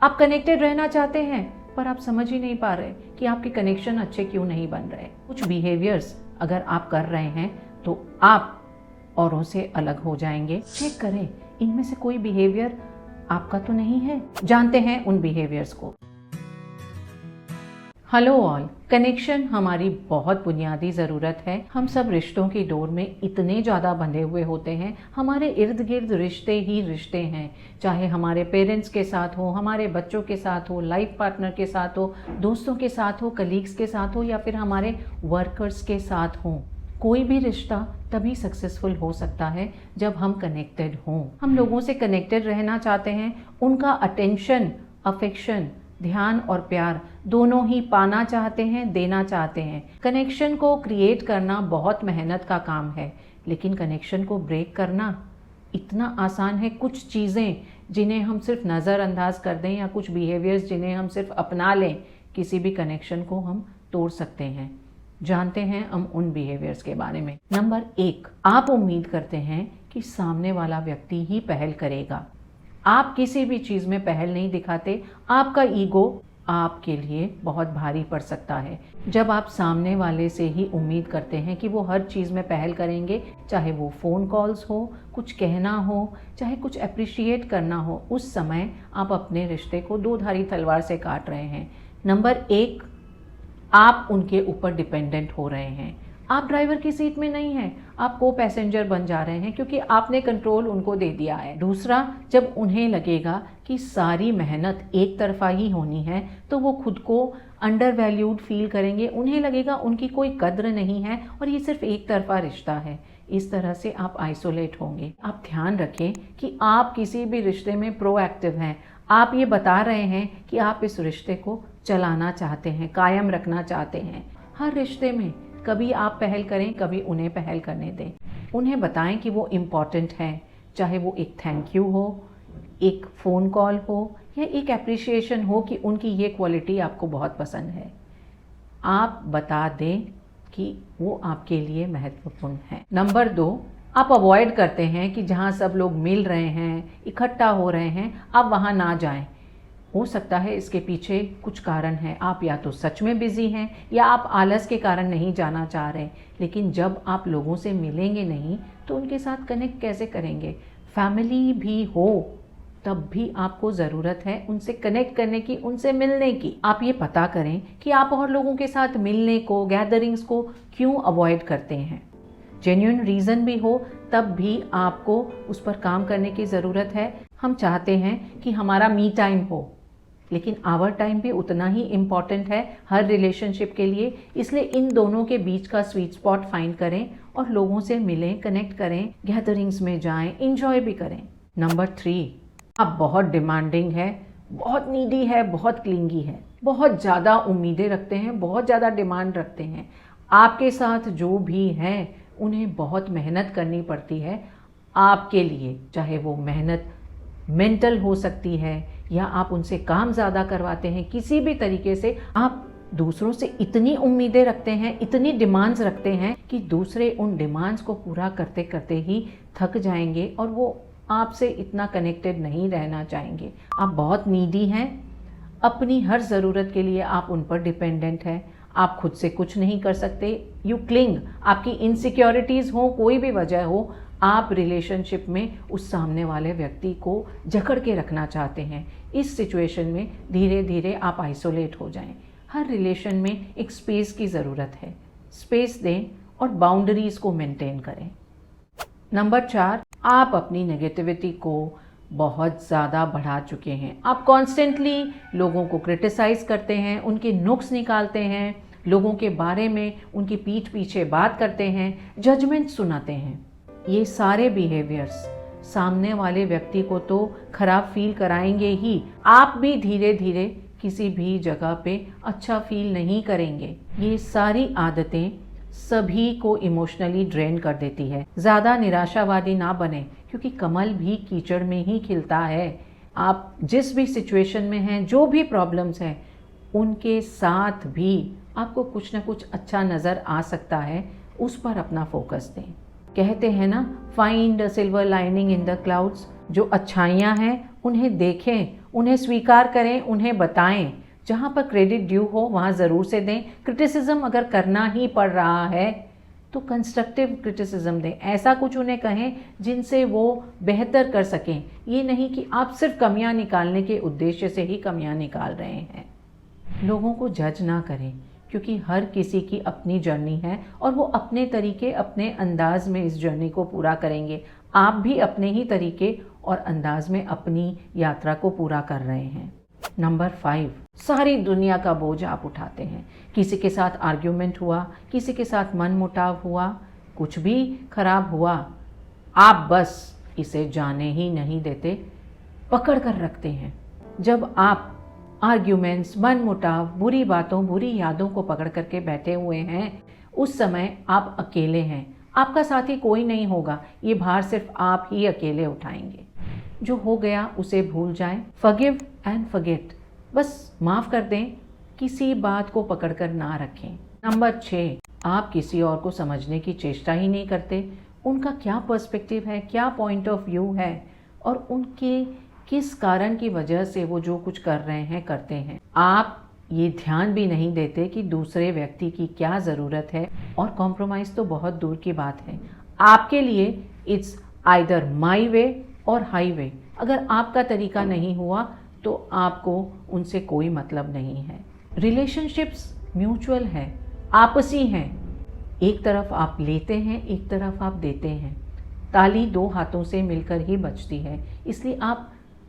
आप कनेक्टेड रहना चाहते हैं पर आप समझ ही नहीं पा रहे कि आपके कनेक्शन अच्छे क्यों नहीं बन रहे। कुछ बिहेवियर्स अगर आप कर रहे हैं तो आप औरों से अलग हो जाएंगे। चेक करें इनमें से कोई बिहेवियर आपका तो नहीं है। जानते हैं उन बिहेवियर्स को। हेलो ऑल, कनेक्शन हमारी बहुत बुनियादी ज़रूरत है। हम सब रिश्तों की डोर में इतने ज़्यादा बंधे हुए होते हैं। हमारे इर्द गिर्द रिश्ते ही रिश्ते हैं, चाहे हमारे पेरेंट्स के साथ हो, हमारे बच्चों के साथ हो, लाइफ पार्टनर के साथ हो, दोस्तों के साथ हो, कलीग्स के साथ हो या फिर हमारे वर्कर्स के साथ हो। कोई भी रिश्ता तभी सक्सेसफुल हो सकता है जब हम कनेक्टेड हों। हम लोगों से कनेक्टेड रहना चाहते हैं, उनका अटेंशन, अफेक्शन, ध्यान और प्यार दोनों ही पाना चाहते हैं, देना चाहते हैं। कनेक्शन को क्रिएट करना बहुत मेहनत का काम है, लेकिन कनेक्शन को ब्रेक करना इतना आसान है। कुछ चीज़ें जिन्हें हम सिर्फ नज़रअंदाज कर दें या कुछ बिहेवियर्स जिन्हें हम सिर्फ अपना लें, किसी भी कनेक्शन को हम तोड़ सकते हैं। जानते हैं हम उन बिहेवियर्स के बारे में। नंबर 1, आप उम्मीद करते हैं कि सामने वाला व्यक्ति ही पहल करेगा। आप किसी भी चीज़ में पहल नहीं दिखाते। आपका ईगो आपके लिए बहुत भारी पड़ सकता है। जब आप सामने वाले से ही उम्मीद करते हैं कि वो हर चीज़ में पहल करेंगे, चाहे वो फ़ोन कॉल्स हो, कुछ कहना हो, चाहे कुछ अप्रिशिएट करना हो, उस समय आप अपने रिश्ते को दो धारी तलवार से काट रहे हैं। नंबर 1, आप उनके ऊपर डिपेंडेंट हो रहे हैं। आप ड्राइवर की सीट में नहीं हैं, आप को पैसेंजर बन जा रहे हैं क्योंकि आपने कंट्रोल उनको दे दिया है। दूसरा, जब उन्हें लगेगा कि सारी मेहनत एक तरफा ही होनी है तो वो खुद को अंडर वैल्यूड फील करेंगे। उन्हें लगेगा उनकी कोई कद्र नहीं है और ये सिर्फ एक तरफा रिश्ता है। इस तरह से आप आइसोलेट होंगे। आप ध्यान रखें कि आप किसी भी रिश्ते में प्रोएक्टिव हैं। आप ये बता रहे हैं कि आप इस रिश्ते को चलाना चाहते हैं, कायम रखना चाहते हैं। हर रिश्ते में कभी आप पहल करें, कभी उन्हें पहल करने दें। उन्हें बताएं कि वो इम्पॉर्टेंट हैं, चाहे वो एक थैंक यू हो, एक फ़ोन कॉल हो या एक एप्रिशिएशन हो कि उनकी ये क्वालिटी आपको बहुत पसंद है। आप बता दें कि वो आपके लिए महत्वपूर्ण है। नंबर 2, आप अवॉइड करते हैं कि जहाँ सब लोग मिल रहे हैं, इकट्ठा हो रहे हैं, आप वहाँ ना जाएं। हो सकता है इसके पीछे कुछ कारण है। आप या तो सच में बिजी हैं या आप आलस के कारण नहीं जाना चाह रहे। लेकिन जब आप लोगों से मिलेंगे नहीं तो उनके साथ कनेक्ट कैसे करेंगे? फैमिली भी हो तब भी आपको ज़रूरत है उनसे कनेक्ट करने की, उनसे मिलने की। आप ये पता करें कि आप और लोगों के साथ मिलने को, गैदरिंग्स को क्यों अवॉइड करते हैं। जेन्युइन रीज़न भी हो तब भी आपको उस पर काम करने की ज़रूरत है। हम चाहते हैं कि हमारा मी टाइम हो, लेकिन आवर टाइम भी उतना ही इम्पॉर्टेंट है हर रिलेशनशिप के लिए। इसलिए इन दोनों के बीच का स्वीट स्पॉट फाइंड करें और लोगों से मिलें, कनेक्ट करें, गैदरिंग्स में जाएं, इंजॉय भी करें। नंबर 3, आप बहुत डिमांडिंग है, बहुत नीडी है, बहुत क्लिंगी है, बहुत ज़्यादा उम्मीदें रखते हैं, बहुत ज़्यादा डिमांड रखते हैं। आपके साथ जो भी हैं उन्हें बहुत मेहनत करनी पड़ती है आपके लिए, चाहे वो मेहनत मेंटल हो सकती है या आप उनसे काम ज़्यादा करवाते हैं। किसी भी तरीके से आप दूसरों से इतनी उम्मीदें रखते हैं, इतनी डिमांड्स रखते हैं कि दूसरे उन डिमांड्स को पूरा करते करते ही थक जाएंगे और वो आपसे इतना कनेक्टेड नहीं रहना चाहेंगे। आप बहुत नीडी हैं, अपनी हर ज़रूरत के लिए आप उन पर डिपेंडेंट हैं। आप खुद से कुछ नहीं कर सकते। You cling. आपकी इनसिक्योरिटीज़ हो, कोई भी वजह हो, आप रिलेशनशिप में उस सामने वाले व्यक्ति को जकड़ के रखना चाहते हैं। इस सिचुएशन में धीरे धीरे आप आइसोलेट हो जाएं। हर रिलेशन में एक स्पेस की ज़रूरत है। स्पेस दें और बाउंड्रीज़ को मेंटेन करें। नंबर 4, आप अपनी नेगेटिविटी को बहुत ज़्यादा बढ़ा चुके हैं। आप कॉन्स्टेंटली लोगों को क्रिटिसाइज़ करते हैं, उनके नुक्स निकालते हैं, लोगों के बारे में उनकी पीठ पीछे बात करते हैं, जजमेंट सुनाते हैं। ये सारे बिहेवियर्स सामने वाले व्यक्ति को तो खराब फील कराएंगे ही, आप भी धीरे धीरे किसी भी जगह पे अच्छा फील नहीं करेंगे। ये सारी आदतें सभी को इमोशनली ड्रेन कर देती है। ज़्यादा निराशावादी ना बने क्योंकि कमल भी कीचड़ में ही खिलता है। आप जिस भी सिचुएशन में हैं, जो भी प्रॉब्लम्स हैं, उनके साथ भी आपको कुछ ना कुछ अच्छा नज़र आ सकता है। उस पर अपना फोकस दें। कहते हैं ना, find a silver lining in the clouds. जो अच्छाइयाँ हैं उन्हें देखें, उन्हें स्वीकार करें, उन्हें बताएं। जहाँ पर क्रेडिट ड्यू हो वहाँ ज़रूर से दें। क्रिटिसिज्म अगर करना ही पड़ रहा है तो कंस्ट्रक्टिव क्रिटिसिज्म दें। ऐसा कुछ उन्हें कहें जिनसे वो बेहतर कर सकें। ये नहीं कि आप सिर्फ कमियां निकालने के उद्देश्य से ही कमियां निकाल रहे हैं। लोगों को जज ना करें, क्योंकि हर किसी की अपनी जर्नी है और वो अपने तरीके, अपने अंदाज में इस जर्नी को पूरा करेंगे। आप भी अपने ही तरीके और अंदाज में अपनी यात्रा को पूरा कर रहे हैं। नंबर 5, सारी दुनिया का बोझ आप उठाते हैं। किसी के साथ आर्ग्यूमेंट हुआ, किसी के साथ मनमुटाव हुआ, कुछ भी खराब हुआ, आप बस इसे जाने ही नहीं देते, पकड़ कर रखते हैं। जब आप आर्ग्यूमेंट्स, मनमुटाव, बुरी बातों, बुरी यादों को पकड़ करके बैठे हुए हैं, उस समय आप अकेले हैं। आपका साथी कोई नहीं होगा। ये भार सिर्फ आप ही अकेले उठाएंगे। जो हो गया उसे भूल जाएं। फॉरगिव एंड फॉरगेट, बस माफ़ कर दें, किसी बात को पकड़कर ना रखें। नंबर 6, आप किसी और को समझने की चेष्टा ही नहीं करते। उनका क्या पर्सपेक्टिव है, क्या पॉइंट ऑफ व्यू है और उनके किस कारण की वजह से वो जो कुछ कर रहे हैं करते हैं। आप ये ध्यान भी नहीं देते कि दूसरे व्यक्ति की क्या ज़रूरत है, और कॉम्प्रोमाइज़ तो बहुत दूर की बात है। आपके लिए इट्स आइदर माई वे और हाईवे। अगर आपका तरीका नहीं हुआ तो आपको उनसे कोई मतलब नहीं है। रिलेशनशिप्स म्यूचुअल है, आपसी हैं। एक तरफ आप लेते हैं, एक तरफ आप देते हैं। ताली 2 हाथों से मिलकर ही बजती है। इसलिए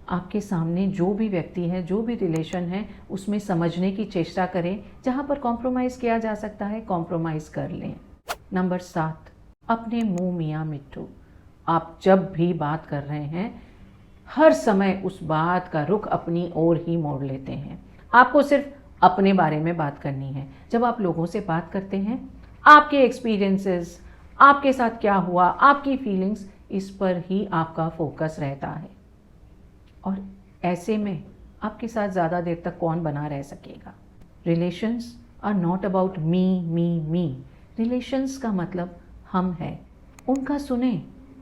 आपके सामने जो भी व्यक्ति है, जो भी रिलेशन है, उसमें समझने की चेष्टा करें। जहाँ पर कॉम्प्रोमाइज़ किया जा सकता है, कॉम्प्रोमाइज़ कर लें। नंबर 7, अपने मुँह मियाँ मिट्ठू। आप जब भी बात कर रहे हैं, हर समय उस बात का रुख अपनी ओर ही मोड़ लेते हैं। आपको सिर्फ अपने बारे में बात करनी है। जब आप लोगों से बात करते हैं, आपके एक्सपीरियंसेस, आपके साथ क्या हुआ, आपकी फीलिंग्स, इस पर ही आपका फोकस रहता है। और ऐसे में आपके साथ ज़्यादा देर तक कौन बना रह सकेगा। Relations are not about me me me. Relations का मतलब हम हैं। उनका सुने,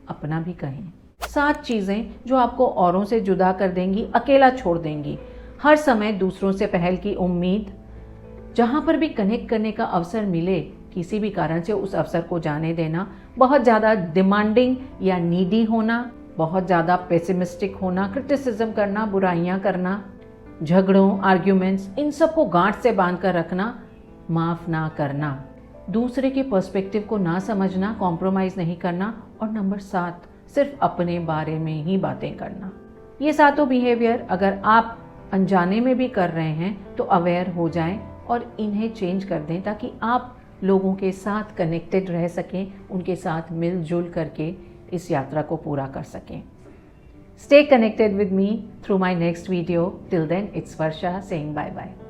अपना भी कहें। 7 चीज़ें जो आपको औरों से जुदा कर देंगी, अकेला छोड़ देंगी। हर समय दूसरों से पहल की उम्मीद। जहाँ पर भी कनेक्ट करने का अवसर मिले, किसी भी कारण से उस अवसर को जाने देना। बहुत ज़्यादा डिमांडिंग या नीडी होना, बहुत ज़्यादा पेसिमिस्टिक होना, क्रिटिसिज्म करना, बुराइयाँ करना, झगड़ों, आर्ग्यूमेंट्स, इन सब को गांठ से बांध कर रखना, माफ़ ना करना, दूसरे के पर्सपेक्टिव को ना समझना, कॉम्प्रोमाइज़ नहीं करना। और नंबर 7, सिर्फ अपने बारे में ही बातें करना। ये 7 बिहेवियर अगर आप अनजाने में भी कर रहे हैं तो अवेयर हो जाएं और इन्हें चेंज कर दें, ताकि आप लोगों के साथ कनेक्टेड रह सकें, उनके साथ मिलजुल करके इस यात्रा को पूरा कर सकें। Stay connected with me through my next video. Till then, it's Varsha saying bye-bye.